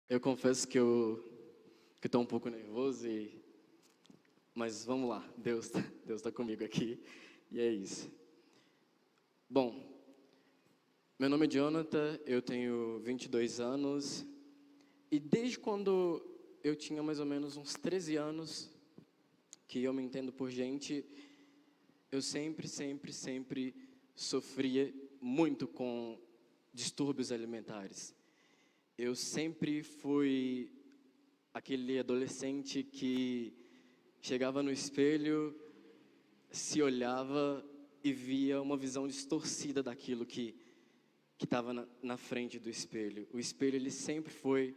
Eu confesso que estou um pouco nervoso, mas vamos lá, Deus tá comigo aqui, e é isso. Bom, meu nome é Jonathan, eu tenho 22 anos, e desde quando eu tinha mais ou menos uns 13 anos, que eu me entendo por gente, eu sempre sofria muito com distúrbios alimentares. Eu sempre fui aquele adolescente que chegava no espelho, se olhava e via uma visão distorcida daquilo que estava na frente do espelho. O espelho, ele sempre foi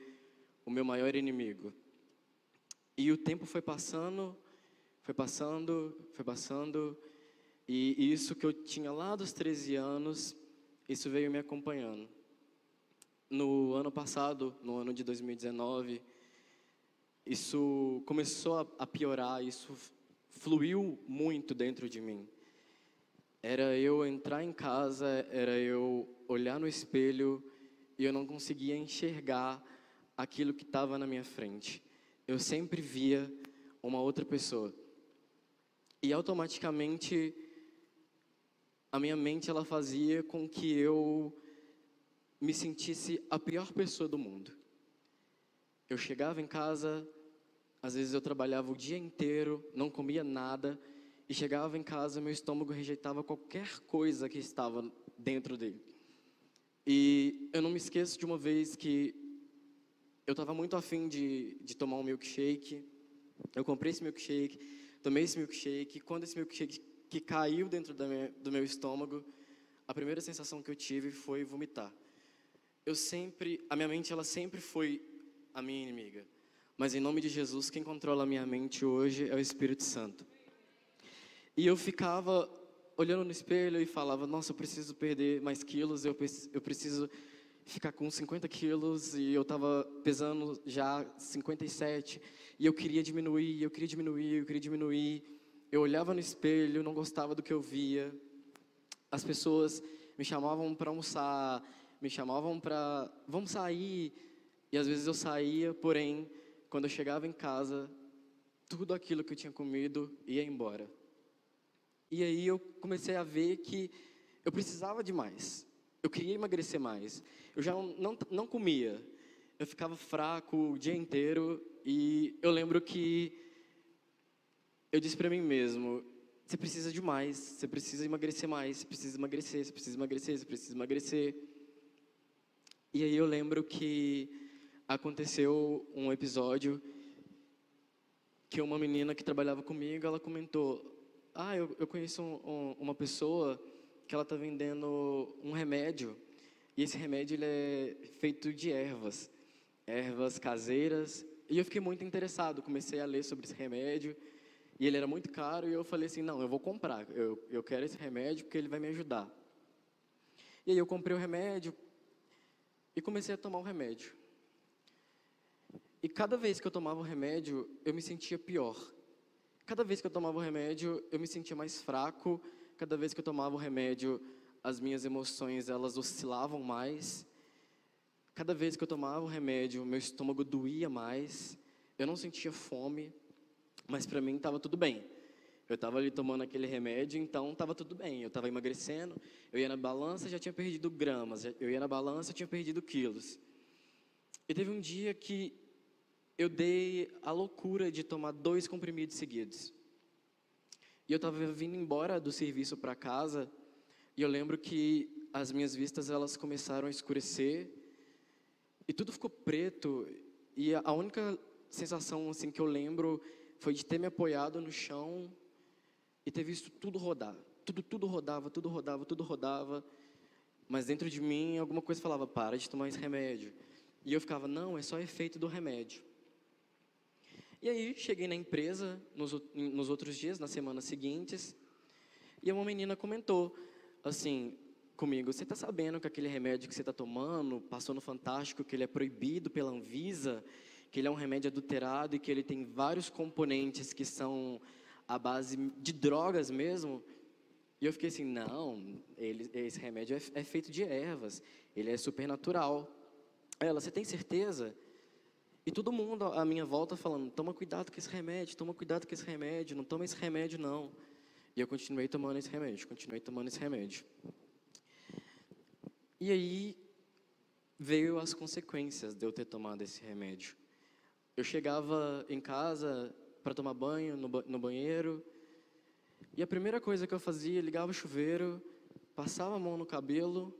o meu maior inimigo. E o tempo foi passando, e isso que eu tinha lá dos 13 anos, isso veio me acompanhando. No ano passado, no ano de 2019, isso começou a piorar, isso fluiu muito dentro de mim. Era eu entrar em casa, era eu olhar no espelho e eu não conseguia enxergar aquilo que estava na minha frente. Eu sempre via uma outra pessoa. E automaticamente a minha mente ela fazia com que eu me sentisse a pior pessoa do mundo. Eu chegava em casa, às vezes eu trabalhava o dia inteiro, não comia nada, e chegava em casa, meu estômago rejeitava qualquer coisa que estava dentro dele. E eu não me esqueço de uma vez que eu estava muito afim de tomar um milkshake. Eu comprei esse milkshake, tomei esse milkshake, e quando esse milkshake que caiu dentro do meu estômago, a primeira sensação que eu tive foi vomitar. A minha mente ela sempre foi a minha inimiga. Mas em nome de Jesus, quem controla a minha mente hoje é o Espírito Santo. E eu ficava olhando no espelho e falava, nossa, eu preciso perder mais quilos, eu preciso ficar com 50 quilos, e eu estava pesando já 57, e eu queria diminuir, eu queria diminuir, eu queria diminuir. Eu olhava no espelho, não gostava do que eu via. As pessoas me chamavam para almoçar, me chamavam para, vamos sair, e às vezes eu saía, porém, quando eu chegava em casa, tudo aquilo que eu tinha comido ia embora. E aí eu comecei a ver que eu precisava de mais. Eu queria emagrecer mais. Eu já não comia. Eu ficava fraco o dia inteiro, e eu lembro que eu disse para mim mesmo, você precisa de mais, você precisa emagrecer mais, você precisa emagrecer, você precisa emagrecer, você precisa emagrecer. E aí eu lembro que aconteceu um episódio que uma menina que trabalhava comigo, ela comentou, eu conheço uma pessoa que ela está vendendo um remédio, e esse remédio ele é feito de ervas caseiras, e eu fiquei muito interessado, comecei a ler sobre esse remédio, e ele era muito caro, e eu falei assim, não, eu vou comprar, eu quero esse remédio porque ele vai me ajudar. E aí eu comprei o remédio e comecei a tomar o remédio. E cada vez que eu tomava o remédio, eu me sentia pior. Cada vez que eu tomava o remédio, eu me sentia mais fraco. Cada vez que eu tomava o remédio, as minhas emoções, elas oscilavam mais. Cada vez que eu tomava o remédio, meu estômago doía mais. Eu não sentia fome, mas para mim estava tudo bem. Eu estava ali tomando aquele remédio, então estava tudo bem. Eu estava emagrecendo, eu ia na balança, já tinha perdido gramas. Eu ia na balança, eu tinha perdido quilos. E teve um dia que eu dei a loucura de tomar 2 comprimidos seguidos. E eu estava vindo embora do serviço para casa, e eu lembro que as minhas vistas elas começaram a escurecer, e tudo ficou preto, e a única sensação assim que eu lembro foi de ter me apoiado no chão e ter visto tudo rodar. Tudo rodava, tudo rodava, mas dentro de mim alguma coisa falava, para de tomar esse remédio. E eu ficava, não, é só efeito do remédio. E aí, cheguei na empresa, nos outros dias, nas semanas seguintes, e uma menina comentou, assim, comigo, você está sabendo que aquele remédio que você está tomando, passou no Fantástico, que ele é proibido pela Anvisa, que ele é um remédio adulterado e que ele tem vários componentes que são à base de drogas mesmo? E eu fiquei assim, não, esse remédio é feito de ervas, ele é supernatural. Ela, você tem certeza? E todo mundo à minha volta falando, toma cuidado com esse remédio, toma cuidado com esse remédio, não toma esse remédio não. E eu continuei tomando esse remédio, continuei tomando esse remédio. E aí veio as consequências de eu ter tomado esse remédio. Eu chegava em casa para tomar banho no banheiro, e a primeira coisa que eu fazia, ligava o chuveiro, passava a mão no cabelo,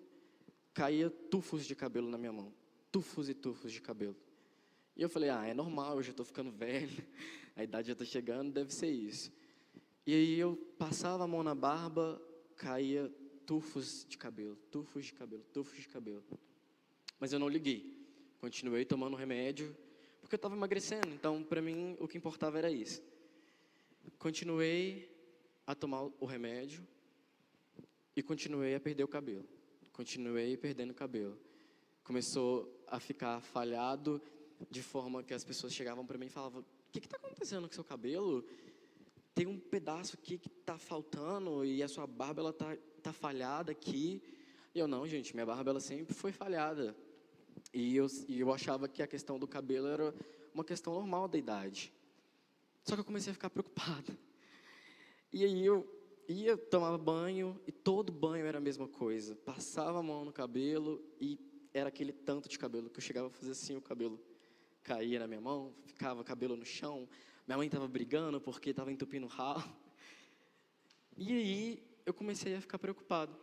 caía tufos de cabelo na minha mão. Tufos e tufos de cabelo. E eu falei, é normal, eu já estou ficando velho, a idade já está chegando, deve ser isso. E aí eu passava a mão na barba, caía tufos de cabelo, tufos de cabelo, tufos de cabelo. Mas eu não liguei, continuei tomando remédio, porque eu estava emagrecendo, então para mim o que importava era isso. Continuei a tomar o remédio e continuei a perder o cabelo. Continuei perdendo o cabelo. Começou a ficar falhado, de forma que as pessoas chegavam para mim e falavam, o que está acontecendo com o seu cabelo? Tem um pedaço aqui que está faltando e a sua barba ela tá falhada aqui. E eu, não, gente, minha barba ela sempre foi falhada. E eu achava que a questão do cabelo era uma questão normal da idade. Só que eu comecei a ficar preocupado. E aí eu ia tomar banho e todo banho era a mesma coisa. Passava a mão no cabelo e era aquele tanto de cabelo que eu chegava a fazer assim, o cabelo caía na minha mão, ficava cabelo no chão. Minha mãe estava brigando porque estava entupindo o ralo. E aí eu comecei a ficar preocupado.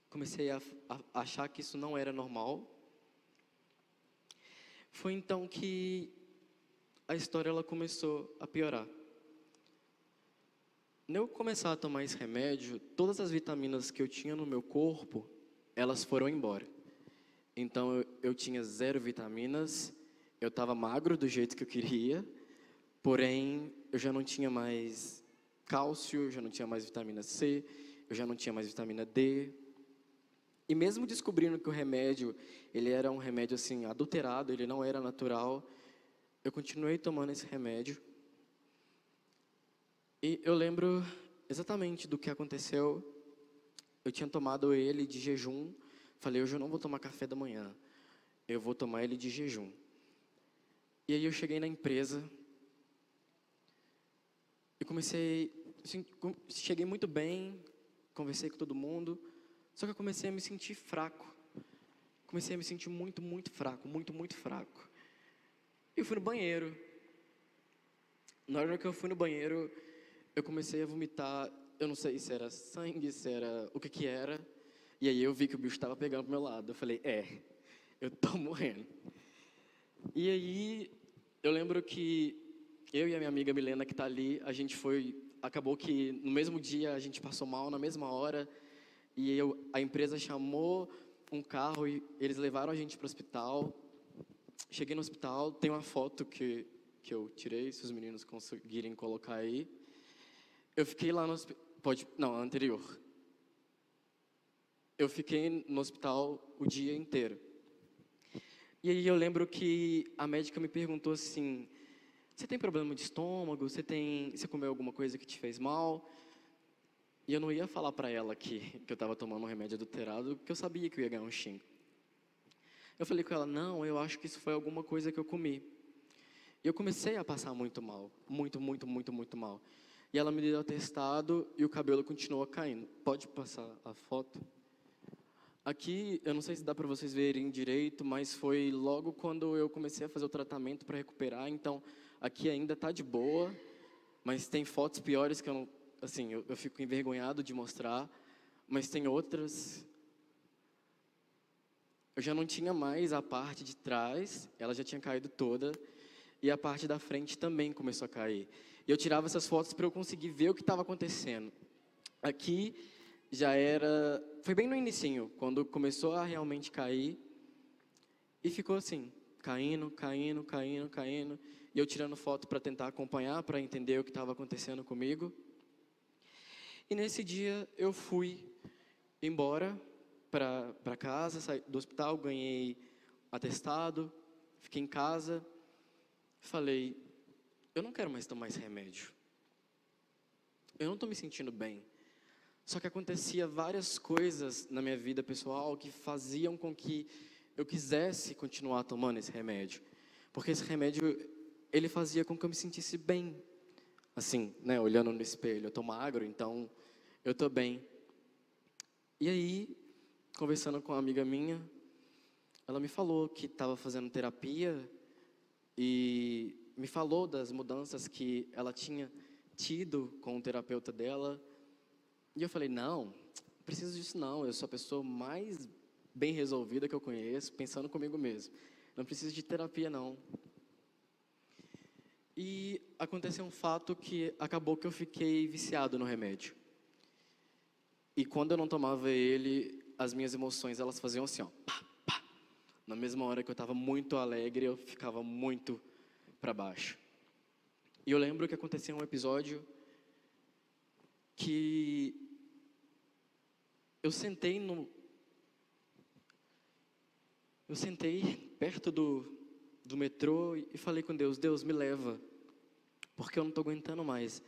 Comecei a achar que isso não era normal. Foi então que a história ela começou a piorar. Quando eu começar a tomar esse remédio, todas as vitaminas que eu tinha no meu corpo, elas foram embora. Então eu tinha 0 vitaminas, eu estava magro do jeito que eu queria, porém eu já não tinha mais cálcio, já não tinha mais vitamina C, eu já não tinha mais vitamina D. E mesmo descobrindo que o remédio, ele era um remédio assim adulterado, ele não era natural, eu continuei tomando esse remédio. E eu lembro exatamente do que aconteceu. Eu tinha tomado ele de jejum. Falei, hoje eu não vou tomar café da manhã. Eu vou tomar ele de jejum. E aí eu cheguei na empresa. E comecei, assim, cheguei muito bem. Conversei com todo mundo. Só que eu comecei a me sentir fraco. Comecei a me sentir muito, muito fraco. Muito, muito fraco. E eu fui no banheiro. Na hora que eu fui no banheiro, eu comecei a vomitar. Eu não sei se era sangue, se era o que era. E aí eu vi que o bicho estava pegando pro meu lado. Eu falei, eu tô morrendo. E aí eu lembro que eu e a minha amiga Milena, que está ali, a gente acabou que no mesmo dia a gente passou mal, na mesma hora. E a empresa chamou um carro e eles levaram a gente para o hospital. Cheguei no hospital, tem uma foto que eu tirei, se os meninos conseguirem colocar aí. Eu fiquei lá no hospital, anterior. Eu fiquei no hospital o dia inteiro. E aí eu lembro que a médica me perguntou assim, você tem problema de estômago? Você comeu alguma coisa que te fez mal? E eu não ia falar para ela que eu estava tomando um remédio adulterado, porque eu sabia que eu ia ganhar um xingo. Eu falei com ela, não, eu acho que isso foi alguma coisa que eu comi. E eu comecei a passar muito mal, muito, muito, muito, muito mal. E ela me deu atestado e o cabelo continuou caindo. Pode passar a foto? Aqui, eu não sei se dá para vocês verem direito, mas foi logo quando eu comecei a fazer o tratamento para recuperar. Então, aqui ainda está de boa, mas tem fotos piores que eu não, assim, eu fico envergonhado de mostrar. Mas tem outras. Eu já não tinha mais a parte de trás, ela já tinha caído toda, e a parte da frente também começou a cair. E eu tirava essas fotos para eu conseguir ver o que estava acontecendo. Aqui foi bem no inicinho, quando começou a realmente cair, e ficou assim, caindo, caindo, caindo, caindo, e eu tirando foto para tentar acompanhar, para entender o que estava acontecendo comigo. E nesse dia eu fui embora para casa, saí do hospital, ganhei atestado, fiquei em casa, falei, eu não quero mais tomar esse remédio. Eu não estou me sentindo bem. Só que acontecia várias coisas na minha vida pessoal que faziam com que eu quisesse continuar tomando esse remédio. Porque esse remédio, ele fazia com que eu me sentisse bem. Assim, né, olhando no espelho, eu tô magro, então eu tô bem. E aí, conversando com uma amiga minha, ela me falou que estava fazendo terapia e me falou das mudanças que ela tinha tido com o terapeuta dela. E eu falei, não preciso disso não, eu sou a pessoa mais bem resolvida que eu conheço, pensando comigo mesmo. Não preciso de terapia não. E aconteceu um fato que acabou que eu fiquei viciado no remédio. E quando eu não tomava ele, as minhas emoções, elas faziam assim, ó, pá, pá. Na mesma hora que eu estava muito alegre, eu ficava muito para baixo. E eu lembro que aconteceu um episódio que eu sentei perto do metrô e falei com Deus, Deus, me leva, porque eu não estou aguentando mais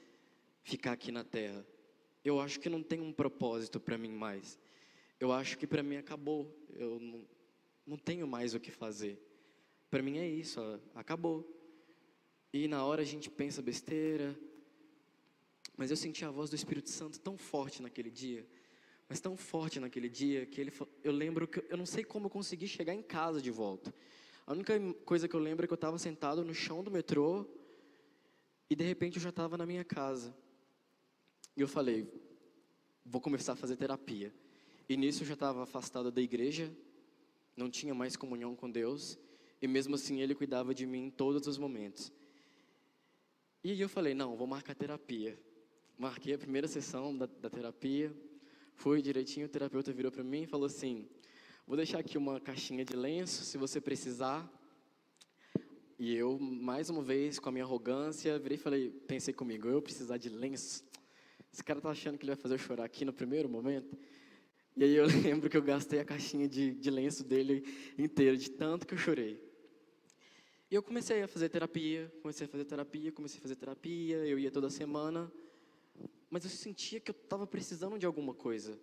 ficar aqui na Terra. Eu acho que não tem um propósito para mim mais. Eu acho que para mim acabou. Eu não tenho mais o que fazer. Para mim é isso, acabou. E na hora a gente pensa besteira. Mas eu senti a voz do Espírito Santo tão forte naquele dia. Mas tão forte naquele dia que eu lembro que eu não sei como eu consegui chegar em casa de volta. A única coisa que eu lembro é que eu estava sentado no chão do metrô e de repente eu já estava na minha casa. E eu falei, vou começar a fazer terapia. E nisso eu já estava afastado da igreja, não tinha mais comunhão com Deus, e mesmo assim Ele cuidava de mim em todos os momentos. E aí eu falei, não, vou marcar terapia. Marquei a primeira sessão da terapia, fui direitinho, o terapeuta virou para mim e falou assim, vou deixar aqui uma caixinha de lenço, se você precisar. E eu, mais uma vez, com a minha arrogância, virei e falei, pensei comigo, eu precisar de lenço? Esse cara tá achando que ele vai fazer eu chorar aqui no primeiro momento? E aí eu lembro que eu gastei a caixinha de lenço dele inteira, de tanto que eu chorei. E eu comecei a fazer terapia, eu ia toda semana, mas eu sentia que eu estava precisando de alguma coisa.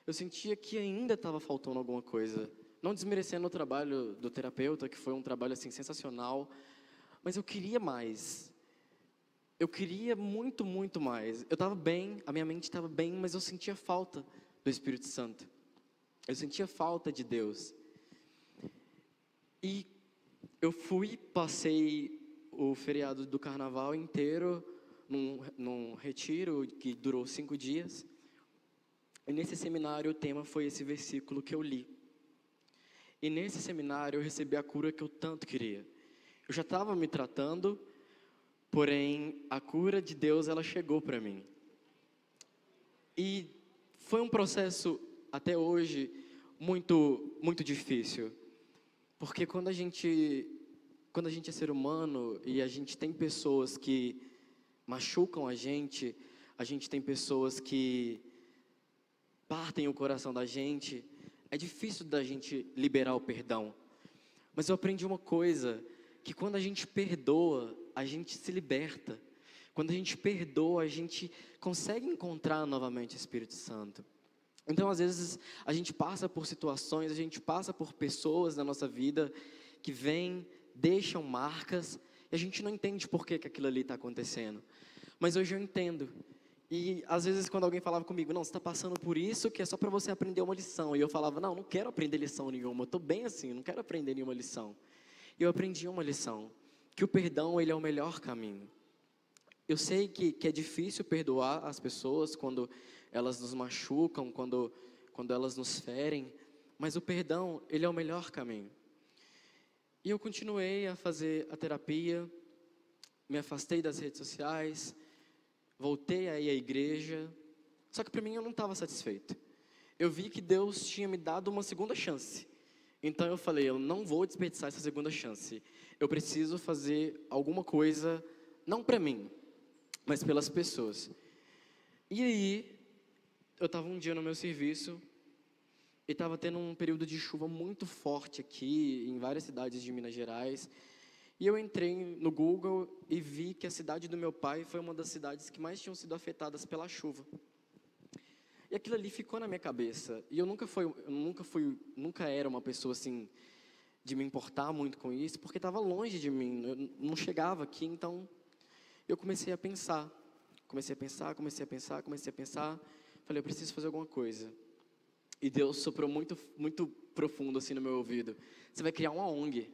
Eu sentia que ainda estava faltando alguma coisa. Não desmerecendo o trabalho do terapeuta, que foi um trabalho assim sensacional, mas eu queria mais. Eu queria muito, muito mais. Eu estava bem, a minha mente estava bem, mas eu sentia falta do Espírito Santo. Eu sentia falta de Deus. E eu passei o feriado do carnaval inteiro num retiro que durou 5 dias. E nesse seminário o tema foi esse versículo que eu li. E nesse seminário eu recebi a cura que eu tanto queria. Eu já estava me tratando, porém a cura de Deus ela chegou para mim. E foi um processo até hoje muito muito difícil, porque quando a gente é ser humano e a gente tem pessoas que machucam a gente tem pessoas que partem o coração da gente, é difícil da gente liberar o perdão. Mas eu aprendi uma coisa, que quando a gente perdoa, a gente se liberta. Quando a gente perdoa, a gente consegue encontrar novamente o Espírito Santo. Então, às vezes, a gente passa por situações, a gente passa por pessoas na nossa vida que vêm, deixam marcas, e a gente não entende por que aquilo ali está acontecendo. Mas hoje eu entendo. E, às vezes, quando alguém falava comigo, não, você está passando por isso, que é só para você aprender uma lição. E eu falava, não quero aprender lição nenhuma, eu estou bem assim, não quero aprender nenhuma lição. E eu aprendi uma lição, que o perdão, ele é o melhor caminho. Eu sei que é difícil perdoar as pessoas quando elas nos machucam, quando elas nos ferem, mas o perdão, ele é o melhor caminho. E eu continuei a fazer a terapia, me afastei das redes sociais, voltei a ir à igreja, só que para mim eu não estava satisfeito. Eu vi que Deus tinha me dado uma segunda chance. Então eu falei, eu não vou desperdiçar essa segunda chance. Eu preciso fazer alguma coisa, não para mim, mas pelas pessoas. E aí, eu estava um dia no meu serviço, e estava tendo um período de chuva muito forte aqui, em várias cidades de Minas Gerais. E eu entrei no Google e vi que a cidade do meu pai foi uma das cidades que mais tinham sido afetadas pela chuva. E aquilo ali ficou na minha cabeça. E eu nunca era uma pessoa assim, de me importar muito com isso, porque estava longe de mim, eu não chegava aqui, então eu comecei a pensar. Falei, eu preciso fazer alguma coisa. E Deus soprou muito, muito profundo assim no meu ouvido. Você vai criar uma ONG.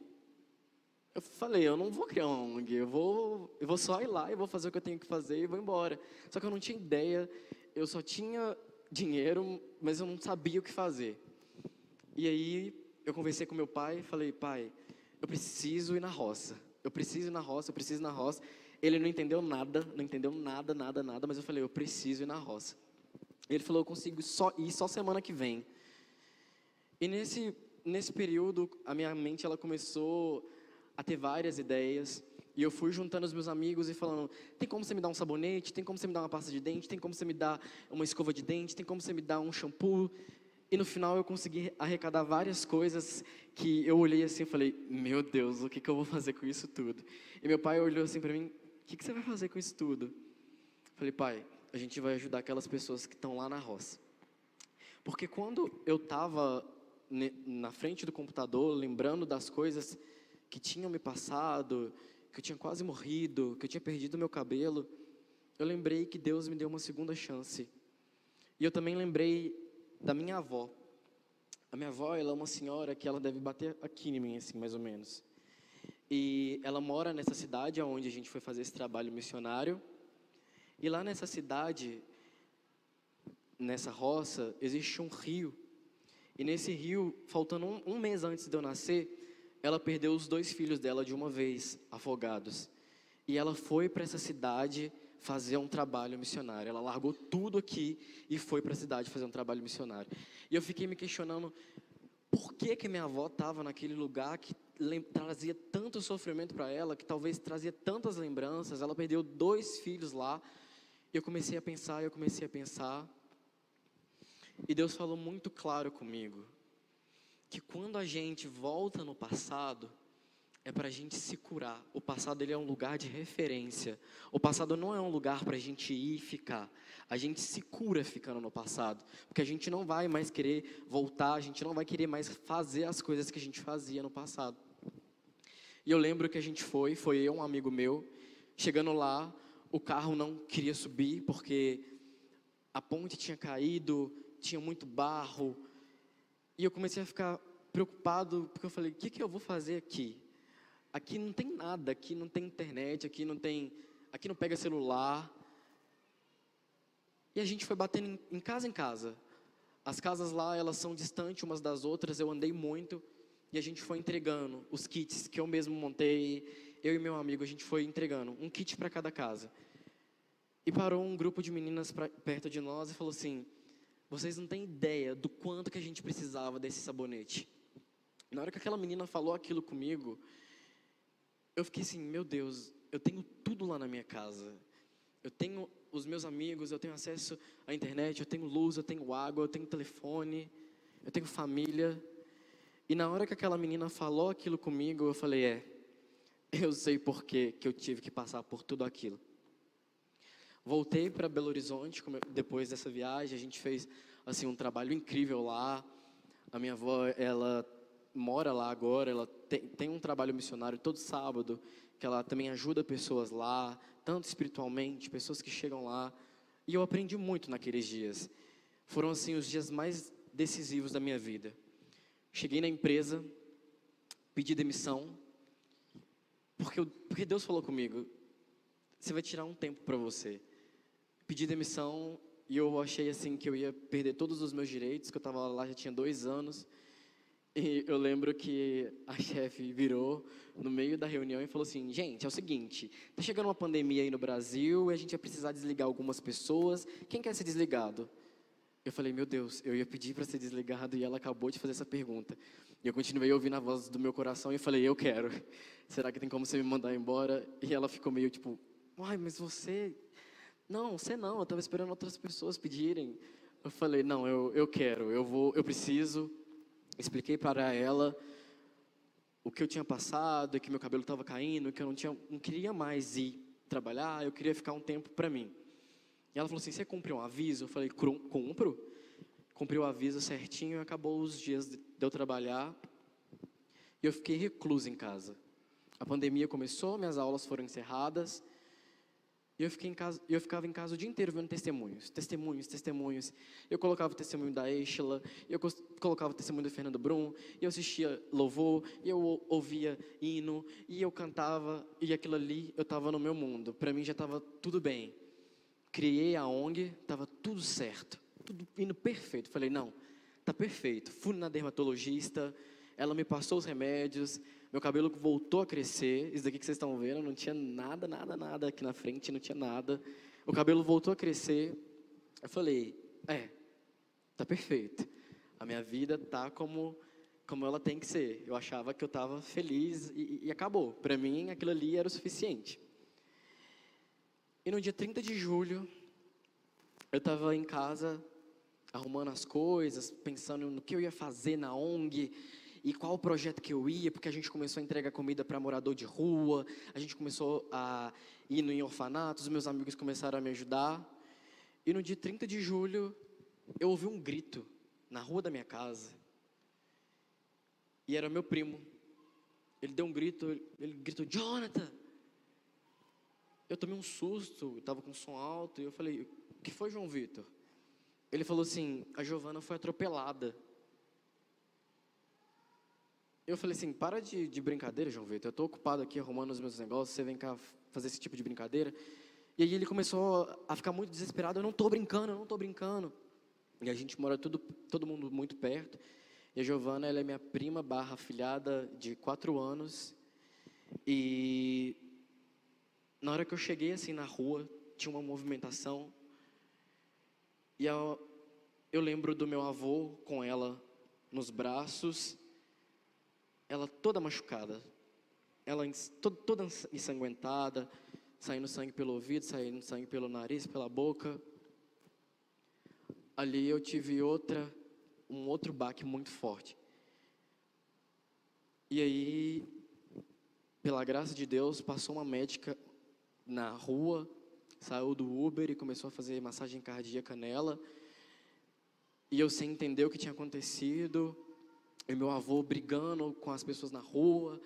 Eu falei, eu não vou criar uma ONG, eu vou só ir lá e vou fazer o que eu tenho que fazer e vou embora. Só que eu não tinha ideia, eu só tinha dinheiro, mas eu não sabia o que fazer. E aí eu conversei com meu pai e falei, pai, eu preciso ir na roça. Eu preciso ir na roça. Ele não entendeu nada, nada, mas eu falei, eu preciso ir na roça. Ele falou, eu consigo ir só semana que vem. E nesse período, a minha mente ela começou a ter várias ideias. E eu fui juntando os meus amigos e falando, tem como você me dar um sabonete? Tem como você me dar uma pasta de dente? Tem como você me dar uma escova de dente? Tem como você me dar um shampoo? E no final eu consegui arrecadar várias coisas que eu olhei assim e falei, meu Deus, o que eu vou fazer com isso tudo? E meu pai olhou assim para mim, o que você vai fazer com isso tudo? Eu falei, pai, a gente vai ajudar aquelas pessoas que estão lá na roça. Porque quando eu estava na frente do computador, lembrando das coisas que tinham me passado, que eu tinha quase morrido, que eu tinha perdido meu cabelo, eu lembrei que Deus me deu uma segunda chance. E eu também lembrei da minha avó. A minha avó, ela é uma senhora que ela deve bater aqui em mim, assim, mais ou menos. E ela mora nessa cidade onde a gente foi fazer esse trabalho missionário. E lá nessa cidade, nessa roça, existe um rio. E nesse rio, faltando um mês antes de eu nascer, ela perdeu os 2 filhos dela de uma vez, afogados. E ela foi para essa cidade fazer um trabalho missionário. Ela largou tudo aqui e foi para a cidade fazer um trabalho missionário. E eu fiquei me questionando, por que minha avó estava naquele lugar que trazia tanto sofrimento para ela, que talvez trazia tantas lembranças. Ela perdeu 2 filhos lá. Eu comecei a pensar. E Deus falou muito claro comigo, que quando a gente volta no passado, é para a gente se curar. O passado ele é um lugar de referência. O passado não é um lugar para a gente ir e ficar. A gente se cura ficando no passado. Porque a gente não vai mais querer voltar, a gente não vai querer mais fazer as coisas que a gente fazia no passado. E eu lembro que a gente foi eu, um amigo meu, chegando lá, o carro não queria subir, porque a ponte tinha caído, tinha muito barro. E eu comecei a ficar preocupado, porque eu falei, o que eu vou fazer aqui? Aqui não tem nada, aqui não tem internet, aqui não pega celular. E a gente foi batendo em casa. As casas lá, elas são distantes umas das outras, eu andei muito, e a gente foi entregando os kits que eu mesmo montei, eu e meu amigo, a gente foi entregando um kit para cada casa. E parou um grupo de meninas perto de nós e falou assim, vocês não têm ideia do quanto que a gente precisava desse sabonete. Na hora que aquela menina falou aquilo comigo, eu fiquei assim, meu Deus, eu tenho tudo lá na minha casa. Eu tenho os meus amigos, eu tenho acesso à internet, eu tenho luz, eu tenho água, eu tenho telefone, eu tenho família. E na hora que aquela menina falou aquilo comigo, eu falei, eu sei por que eu tive que passar por tudo aquilo. Voltei para Belo Horizonte, depois dessa viagem, a gente fez assim, um trabalho incrível lá. A minha avó, ela mora lá agora, ela tem um trabalho missionário todo sábado, que ela também ajuda pessoas lá, tanto espiritualmente, pessoas que chegam lá. E eu aprendi muito naqueles dias. Foram assim os dias mais decisivos da minha vida. Cheguei na empresa, pedi demissão, porque Deus falou comigo, você vai tirar um tempo para você. Pedi demissão e eu achei assim que eu ia perder todos os meus direitos, que eu estava lá já tinha 2 anos. E eu lembro que a chefe virou no meio da reunião e falou assim, gente, é o seguinte, tá chegando uma pandemia aí no Brasil e a gente vai precisar desligar algumas pessoas, quem quer ser desligado? Eu falei, meu Deus, eu ia pedir para ser desligado e ela acabou de fazer essa pergunta. E eu continuei ouvindo a voz do meu coração e falei, eu quero. Será que tem como você me mandar embora? E ela ficou meio tipo, mas você... Não, você não, eu estava esperando outras pessoas pedirem. Eu falei, não, eu quero, eu preciso. Expliquei para ela o que eu tinha passado, que meu cabelo estava caindo, que eu não queria mais ir trabalhar, eu queria ficar um tempo para mim. E ela falou assim, você cumpriu um aviso? Eu falei, cumpro. Cumpri o aviso certinho e acabou os dias de eu trabalhar. E eu fiquei recluso em casa. A pandemia começou, minhas aulas foram encerradas. E eu ficava em casa o dia inteiro vendo testemunhos. Eu colocava o testemunho da Eixla, colocava o testemunho do Fernando Brum, e eu assistia louvor, e eu ouvia hino, e eu cantava, e aquilo ali eu estava no meu mundo. Para mim já estava tudo bem. Criei a ONG, estava tudo certo, tudo indo perfeito. Falei, não, tá perfeito. Fui na dermatologista, ela me passou os remédios, meu cabelo voltou a crescer. Isso daqui que vocês estão vendo, não tinha nada aqui na frente, não tinha nada. O cabelo voltou a crescer. Eu falei, tá perfeito. A minha vida tá como ela tem que ser. Eu achava que eu estava feliz e acabou. Para mim, aquilo ali era o suficiente. E no dia 30 de julho, eu estava em casa, arrumando as coisas, pensando no que eu ia fazer na ONG, e qual o projeto que eu ia, porque a gente começou a entregar comida para morador de rua, a gente começou a ir em orfanatos, os meus amigos começaram a me ajudar. E no dia 30 de julho, eu ouvi um grito na rua da minha casa, e era meu primo. Ele deu um grito, ele gritou, Jonathan! Eu tomei um susto, estava com som alto, e eu falei, o que foi, João Vitor? Ele falou assim, a Giovana foi atropelada. Eu falei assim, para de brincadeira, João Vitor, eu estou ocupado aqui arrumando os meus negócios, você vem cá fazer esse tipo de brincadeira. E aí ele começou a ficar muito desesperado, eu não estou brincando. E a gente mora todo mundo muito perto, e a Giovana, ela é minha prima / afilhada de 4 anos, e na hora que eu cheguei assim na rua, tinha uma movimentação, e eu lembro do meu avô com ela nos braços, ela toda machucada, ela toda ensanguentada, saindo sangue pelo ouvido, saindo sangue pelo nariz, pela boca. Ali eu tive um outro baque muito forte. E aí, pela graça de Deus, passou uma médica na rua, saiu do Uber e começou a fazer massagem cardíaca nela. E eu sem entender o que tinha acontecido, e meu avô brigando com as pessoas na rua,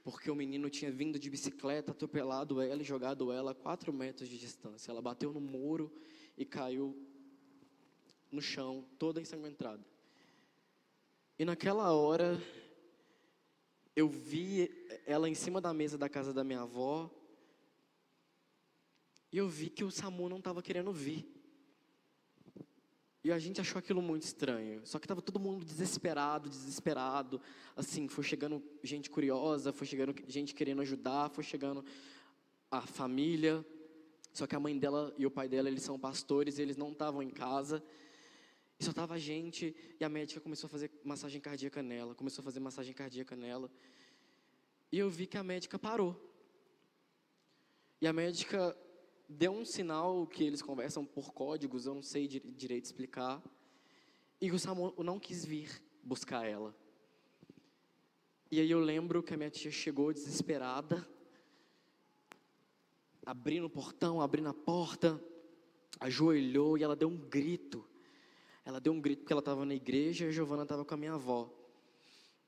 porque o menino tinha vindo de bicicleta, atropelado ela e jogado ela a 4 metros de distância. Ela bateu no muro e caiu no chão, toda ensanguentada. E naquela hora, eu vi ela em cima da mesa da casa da minha avó, e eu vi que o SAMU não estava querendo vir. E a gente achou aquilo muito estranho. Só que estava todo mundo desesperado. Assim, foi chegando gente curiosa, foi chegando gente querendo ajudar, foi chegando a família. Só que a mãe dela e o pai dela, eles são pastores, e eles não estavam em casa. E só estava a gente, e a médica começou a fazer massagem cardíaca nela. E eu vi que a médica parou. E a médica deu um sinal que eles conversam por códigos, eu não sei direito explicar. E o SAMU não quis vir buscar ela. E aí eu lembro que a minha tia chegou desesperada, abrindo o portão, abrindo a porta, ajoelhou e ela deu um grito. Ela deu um grito porque ela estava na igreja e a Giovana estava com a minha avó.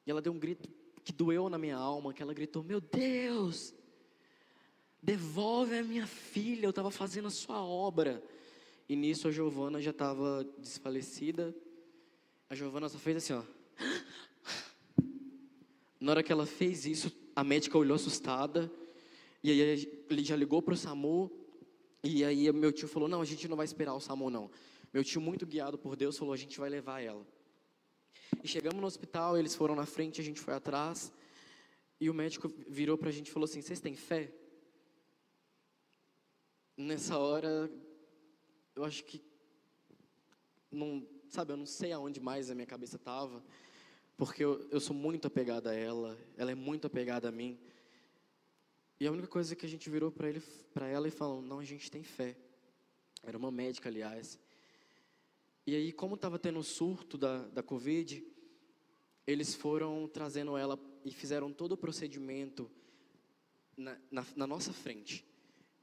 E ela deu um grito que doeu na minha alma, que ela gritou, meu Deus, devolve a minha filha, eu estava fazendo a sua obra. E nisso a Giovana já estava desfalecida. A Giovana só fez assim, ó. Na hora que ela fez isso, a médica olhou assustada. E aí ele já ligou para o SAMU. E aí meu tio falou, não, a gente não vai esperar o SAMU não. Meu tio, muito guiado por Deus, falou, a gente vai levar ela. E chegamos no hospital, eles foram na frente, a gente foi atrás. E o médico virou para a gente e falou assim, vocês têm fé? Nessa hora, eu acho que, eu não sei aonde mais a minha cabeça estava, porque eu sou muito apegado a ela é muito apegada a mim. E a única coisa que a gente virou para ela e falou, não, a gente tem fé. Era uma médica, aliás. E aí, como estava tendo o surto da Covid, eles foram trazendo ela e fizeram todo o procedimento na nossa frente.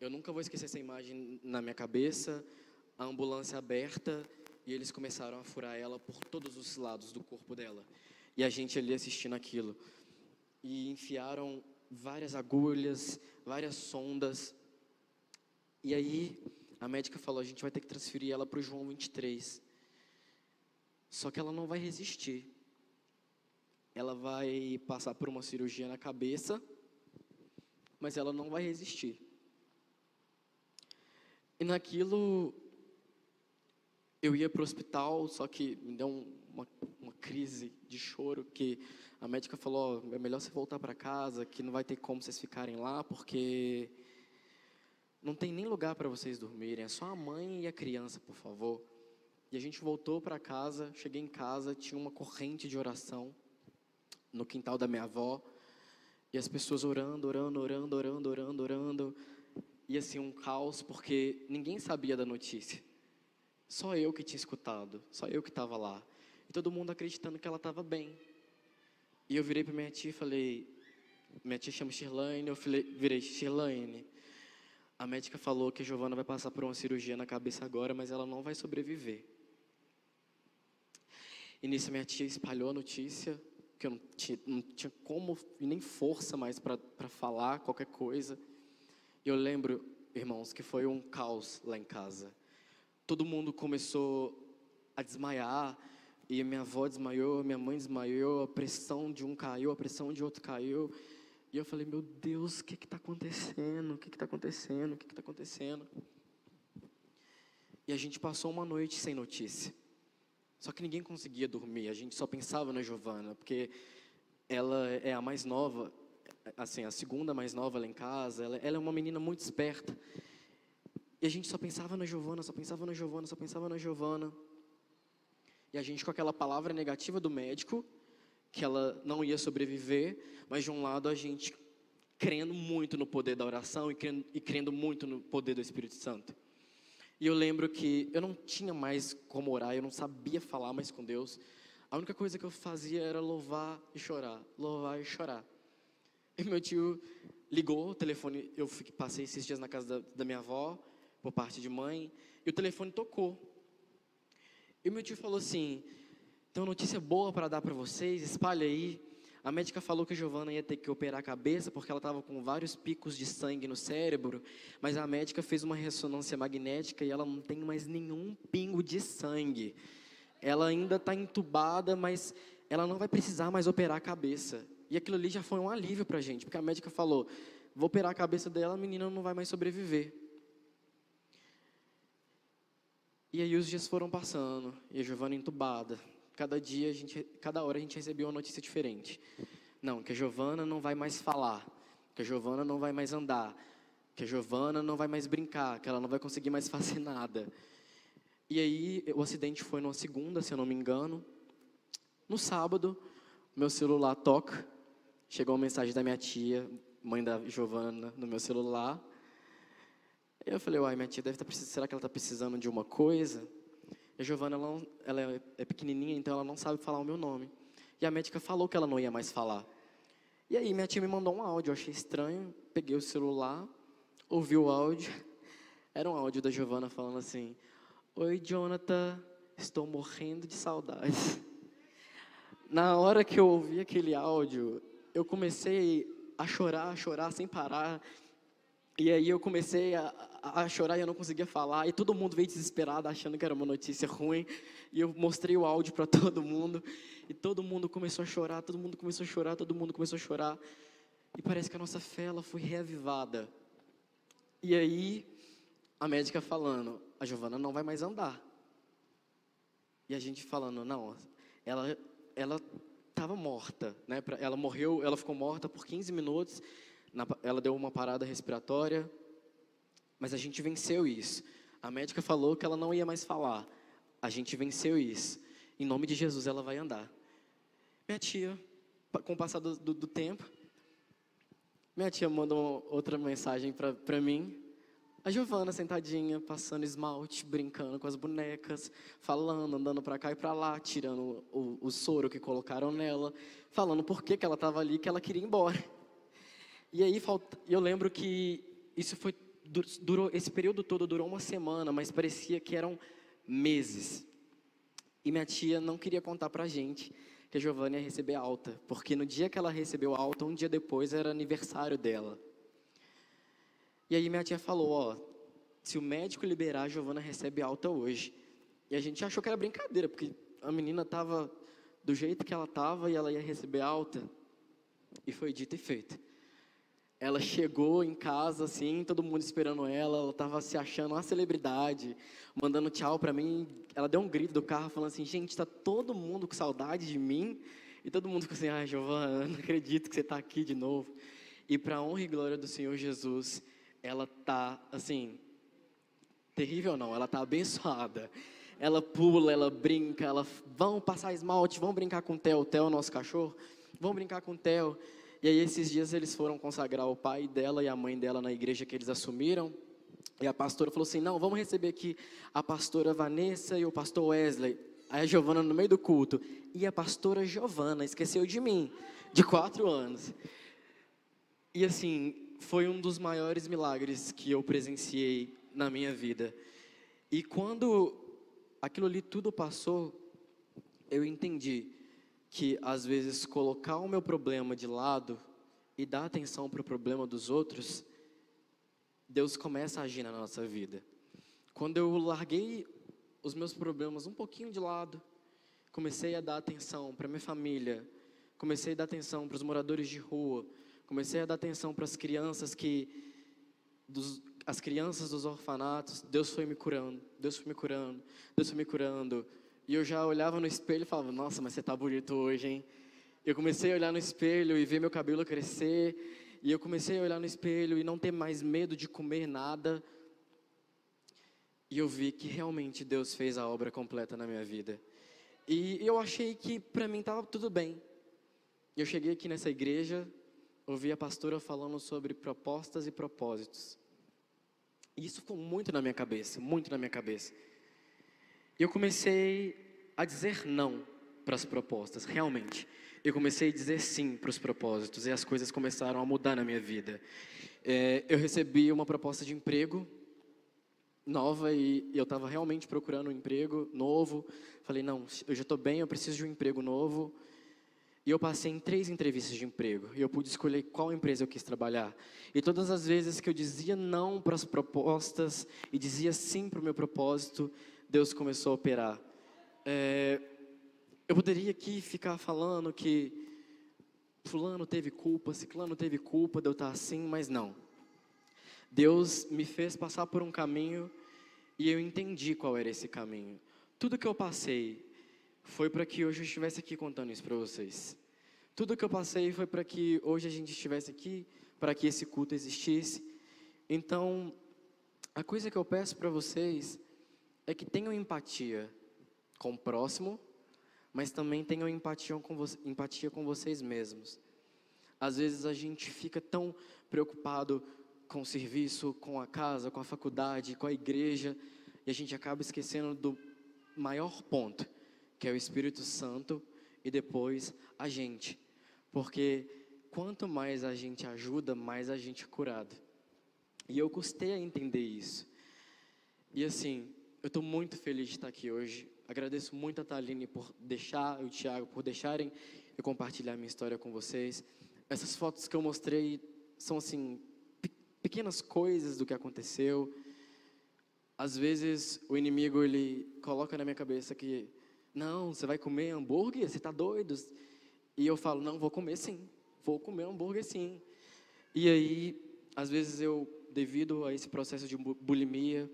Eu nunca vou esquecer essa imagem na minha cabeça, a ambulância aberta, e eles começaram a furar ela por todos os lados do corpo dela. E a gente ali assistindo aquilo. e enfiaram várias agulhas, várias sondas. E aí a médica falou: a gente vai ter que transferir ela para o João 23. Só que ela não vai resistir. Ela vai passar por uma cirurgia na cabeça, mas ela não vai resistir. E naquilo, eu ia para o hospital, só que me deu uma crise de choro, que a médica falou: é melhor você voltar para casa, que não vai ter como vocês ficarem lá, porque não tem nem lugar para vocês dormirem, é só a mãe e a criança, por favor. E a gente voltou para casa, cheguei em casa, tinha uma corrente de oração no quintal da minha avó, e as pessoas orando, e assim, um caos, porque ninguém sabia da notícia. Só eu que tinha escutado, só eu que estava lá. E todo mundo acreditando que ela estava bem. E eu virei para minha tia e falei, minha tia chama Shirlane, virei: Shirlane, a médica falou que a Giovana vai passar por uma cirurgia na cabeça agora, mas ela não vai sobreviver. E nisso minha tia espalhou a notícia, que eu não tinha como e nem força mais para falar qualquer coisa. E eu lembro, irmãos, que foi um caos lá em casa. Todo mundo começou a desmaiar, e a minha avó desmaiou, a minha mãe desmaiou, a pressão de um caiu, a pressão de outro caiu. E eu falei: meu Deus, o que está acontecendo? O que está acontecendo? O que está acontecendo? E a gente passou uma noite sem notícia. Só que ninguém conseguia dormir, a gente só pensava na Giovana, porque ela é a mais nova, assim, a segunda mais nova lá em casa, ela é uma menina muito esperta. E a gente só pensava na Giovana, só pensava na Giovana, só pensava na Giovana. E a gente com aquela palavra negativa do médico, que ela não ia sobreviver, mas de um lado a gente crendo muito no poder da oração e crendo muito no poder do Espírito Santo. E eu lembro que eu não tinha mais como orar, eu não sabia falar mais com Deus. A única coisa que eu fazia era louvar e chorar, louvar e chorar. E meu tio ligou o telefone, eu passei esses dias na casa da minha avó, por parte de mãe, e o telefone tocou. E meu tio falou assim: tem uma notícia boa para dar para vocês, espalha aí. A médica falou que a Giovana ia ter que operar a cabeça, porque ela estava com vários picos de sangue no cérebro, mas a médica fez uma ressonância magnética e ela não tem mais nenhum pingo de sangue. Ela ainda está entubada, mas ela não vai precisar mais operar a cabeça. E aquilo ali já foi um alívio para a gente, porque a médica falou: vou operar a cabeça dela, a menina não vai mais sobreviver. E aí os dias foram passando, e a Giovana entubada. Cada hora a gente recebia uma notícia diferente. Não, que a Giovana não vai mais falar, que a Giovana não vai mais andar, que a Giovana não vai mais brincar, que ela não vai conseguir mais fazer nada. E aí o acidente foi numa segunda, se eu não me engano. No sábado, meu celular toca, chegou uma mensagem da minha tia, mãe da Giovana, no meu celular. Eu falei: uai, minha tia deve estar precisando, será que ela está precisando de uma coisa? E a Giovana, ela é pequenininha, então ela não sabe falar o meu nome. E a médica falou que ela não ia mais falar. E aí minha tia me mandou um áudio, eu achei estranho, peguei o celular, ouvi o áudio. Era um áudio da Giovana falando assim: oi, Jonathan, estou morrendo de saudade. Na hora que eu ouvi aquele áudio, eu comecei a chorar sem parar. E aí eu comecei a chorar e eu não conseguia falar. E todo mundo veio desesperado, achando que era uma notícia ruim. E eu mostrei o áudio para todo mundo. E todo mundo começou a chorar, todo mundo começou a chorar, todo mundo começou a chorar. E parece que a nossa fé, ela foi reavivada. E aí, a médica falando: a Giovana não vai mais andar. E a gente falando: não, ela estava morta, né? Ela morreu, ela ficou morta por 15 minutos. Ela deu uma parada respiratória, mas a gente venceu isso. A médica falou que ela não ia mais falar. A gente venceu isso. Em nome de Jesus, ela vai andar. Minha tia, com o passar do tempo, minha tia mandou outra mensagem para mim. A Giovana sentadinha, passando esmalte, brincando com as bonecas, falando, andando para cá e para lá, tirando o soro que colocaram nela, falando por que ela estava ali, que ela queria ir embora. E aí eu lembro que esse período todo durou uma semana, mas parecia que eram meses. E minha tia não queria contar pra gente que a Giovana ia receber alta, porque no dia que ela recebeu alta, um dia depois era aniversário dela. E aí minha tia falou, ó, se o médico liberar, a Giovana recebe alta hoje. E a gente achou que era brincadeira, porque a menina estava do jeito que ela estava e ela ia receber alta. E foi dito e feito. Ela chegou em casa, assim, todo mundo esperando ela estava se achando uma celebridade, mandando tchau para mim. Ela deu um grito do carro, falando assim, gente, está todo mundo com saudade de mim? E todo mundo ficou assim, ai, Giovana, não acredito que você está aqui de novo. E para a honra e glória do Senhor Jesus, ela está, assim, terrível não, ela está abençoada. Ela pula, ela brinca, vão passar esmalte, vão brincar com o Theo. O Theo é o nosso cachorro, vão brincar com o Theo. E aí esses dias eles foram consagrar o pai dela e a mãe dela na igreja que eles assumiram. E a pastora falou assim, não, vamos receber aqui a pastora Vanessa e o pastor Wesley. Aí a Giovana no meio do culto. E a pastora Giovana esqueceu de mim, de 4 anos. E assim, foi um dos maiores milagres que eu presenciei na minha vida. E quando aquilo ali tudo passou, eu entendi que às vezes colocar o meu problema de lado e dar atenção para o problema dos outros, Deus começa a agir na nossa vida. Quando eu larguei os meus problemas um pouquinho de lado, comecei a dar atenção para minha família, comecei a dar atenção para os moradores de rua, comecei a dar atenção para as crianças as crianças dos orfanatos, Deus foi me curando, Deus foi me curando, Deus foi me curando. E eu já olhava no espelho e falava, nossa, mas você está bonito hoje, hein? Eu comecei a olhar no espelho e ver meu cabelo crescer. E eu comecei a olhar no espelho e não ter mais medo de comer nada. E eu vi que realmente Deus fez a obra completa na minha vida. E eu achei que para mim estava tudo bem. Eu cheguei aqui nessa igreja, ouvi a pastora falando sobre propostas e propósitos. E isso ficou muito na minha cabeça, muito na minha cabeça. E eu comecei a dizer não para as propostas, realmente. Eu comecei a dizer sim para os propósitos e as coisas começaram a mudar na minha vida. Eu recebi uma proposta de emprego nova e eu estava realmente procurando um emprego novo. Falei, não, eu já estou bem, eu preciso de um emprego novo. E eu passei em 3 entrevistas de emprego. E eu pude escolher qual empresa eu quis trabalhar. E todas as vezes que eu dizia não para as propostas e dizia sim para o meu propósito, Deus começou a operar. Eu poderia aqui ficar falando que fulano teve culpa, ciclano teve culpa de eu estar assim, mas não. Deus me fez passar por um caminho e eu entendi qual era esse caminho. Tudo que eu passei foi para que hoje eu estivesse aqui contando isso para vocês. Tudo que eu passei foi para que hoje a gente estivesse aqui, para que esse culto existisse. Então, a coisa que eu peço para vocês é que tenham empatia com o próximo, mas também tenham empatia com vocês mesmos. Às vezes a gente fica tão preocupado com o serviço, com a casa, com a faculdade, com a igreja, e a gente acaba esquecendo do maior ponto, que é o Espírito Santo, e depois a gente. Porque quanto mais a gente ajuda, mais a gente é curado. E eu custei a entender isso. E assim, eu estou muito feliz de estar aqui hoje. Agradeço muito a Thaline por deixar, e o Thiago por deixarem eu compartilhar minha história com vocês. Essas fotos que eu mostrei são assim, pequenas coisas do que aconteceu. Às vezes o inimigo ele coloca na minha cabeça que não, você vai comer hambúrguer? Você está doido? E eu falo, não, vou comer sim, vou comer hambúrguer sim. E aí, às vezes eu, devido a esse processo de bulimia,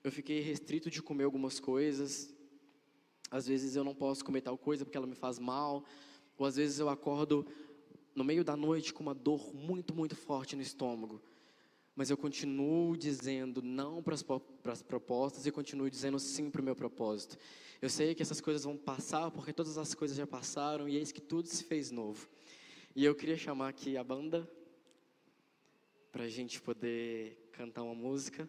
eu fiquei restrito de comer algumas coisas. Às vezes eu não posso comer tal coisa porque ela me faz mal. Ou às vezes eu acordo no meio da noite com uma dor muito, muito forte no estômago. Mas eu continuo dizendo não para as propostas e continuo dizendo sim para o meu propósito. Eu sei que essas coisas vão passar, porque todas as coisas já passaram e eis que tudo se fez novo. E eu queria chamar aqui a banda para a gente poder cantar uma música.